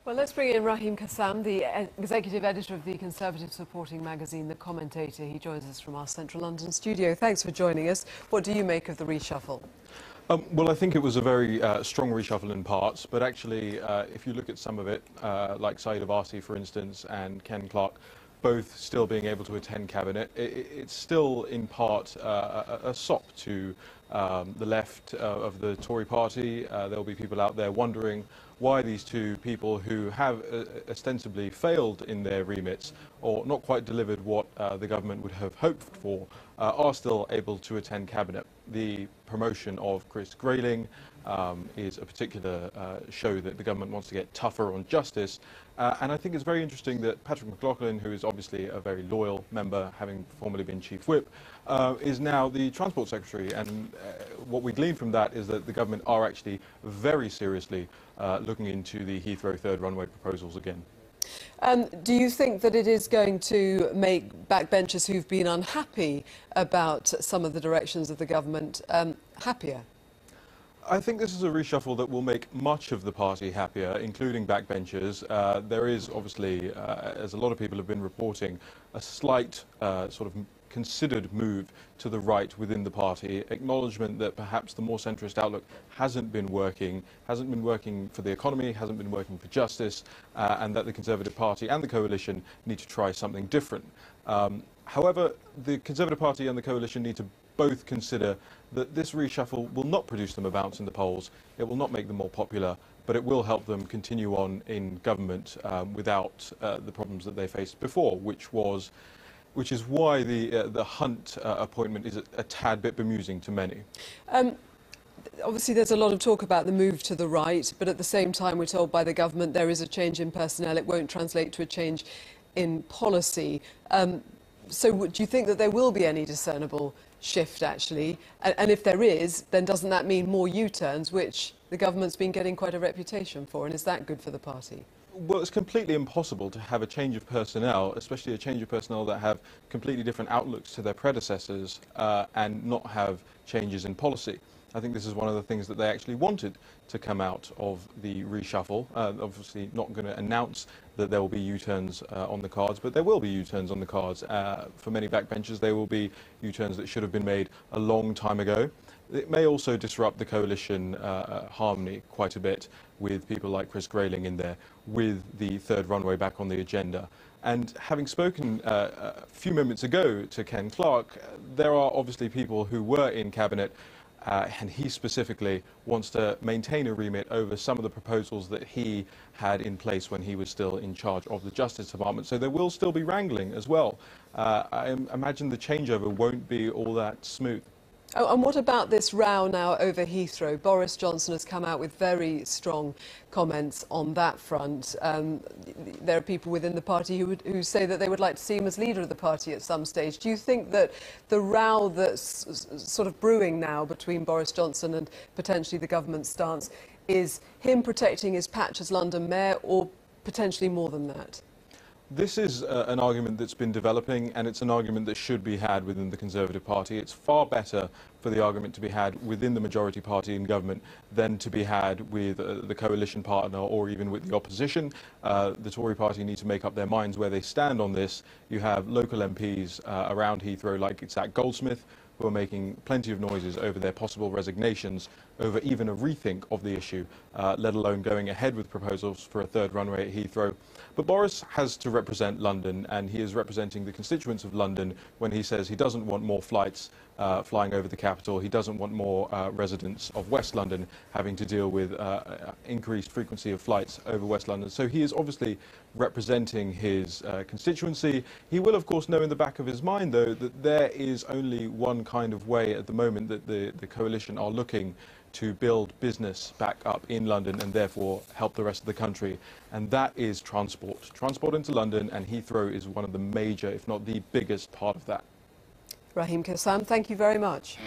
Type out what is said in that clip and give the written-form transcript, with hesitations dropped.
Well, let's bring in Raheem Kassam, the executive editor of the Conservative supporting magazine, The Commentator. He joins us from our central London studio. Thanks for joining us. What do you make of the reshuffle? Well, I think it was a very strong reshuffle in parts, but actually, if you look at some of it, like Saeed Abbasi, for instance, and Ken Clarke, both still being able to attend cabinet, it's still in part a sop to the left of the Tory party. There'll be people out there wondering why these two people who have ostensibly failed in their remits or not quite delivered what the government would have hoped for are still able to attend cabinet. The promotion of Chris Grayling is a particular show that the government wants to get tougher on justice. And I think it's very interesting that Patrick McLaughlin, who is obviously a very loyal member, having formerly been Chief Whip, is now the Transport Secretary. And what we glean from that is that the government are actually very seriously looking into the Heathrow third runway proposals again. Do you think that it is going to make backbenchers who've been unhappy about some of the directions of the government happier? I think this is a reshuffle that will make much of the party happier, including backbenchers. There is obviously, as a lot of people have been reporting, a slight sort of considered move to the right within the party, acknowledgement that perhaps the more centrist outlook hasn't been working for the economy, hasn't been working for justice, and that the Conservative Party and the coalition need to try something different. However, the Conservative Party and the coalition need to both consider that this reshuffle will not produce them a bounce in the polls, it will not make them more popular, but it will help them continue on in government without the problems that they faced before, which is why the Hunt appointment is a tad bit bemusing to many. Obviously, there's a lot of talk about the move to the right, but at the same time, we're told by the government there is a change in personnel. It won't translate to a change in policy. So do you think that there will be any discernible shift, actually? And if there is, then doesn't that mean more U-turns, which the government's been getting quite a reputation for? And is that good for the party? Well, it's completely impossible to have a change of personnel, especially a change of personnel that have completely different outlooks to their predecessors, and not have changes in policy. I think this is one of the things that they actually wanted to come out of the reshuffle. Obviously not going to announce that there will be U-turns on the cards, but there will be U-turns on the cards. For many backbenchers, there will be U-turns that should have been made a long time ago. It may also disrupt the coalition harmony quite a bit with people like Chris Grayling in there, with the third runway back on the agenda. And having spoken a few moments ago to Ken Clarke, there are obviously people who were in cabinet and he specifically wants to maintain a remit over some of the proposals that he had in place when he was still in charge of the Justice Department. So there will still be wrangling as well. I imagine the changeover won't be all that smooth. Oh, and what about this row now over Heathrow? Boris Johnson has come out with very strong comments on that front. There are people within the party who say that they would like to see him as leader of the party at some stage. Do you think that the row that's sort of brewing now between Boris Johnson and potentially the government stance is him protecting his patch as London mayor, or potentially more than that? This is an argument that's been developing, and it's an argument that should be had within the Conservative Party. It's far better for the argument to be had within the majority party in government than to be had with the coalition partner or even with the opposition. The Tory party need to make up their minds where they stand on this. You have local MPs around Heathrow like Zach Goldsmith, who are making plenty of noises over their possible resignations, over even a rethink of the issue, let alone going ahead with proposals for a third runway at Heathrow. But Boris has to represent London, and he is representing the constituents of London when he says he doesn't want more flights flying over the capital. He doesn't want more residents of West London having to deal with increased frequency of flights over West London. So he is obviously representing his constituency. He will, of course, know in the back of his mind, though, that there is only one kind of way at the moment that the coalition are looking to build business back up in London and therefore help the rest of the country, and that is transport. Transport into London, and Heathrow is one of the major, if not the biggest part of that. Raheem Kassam, thank you very much.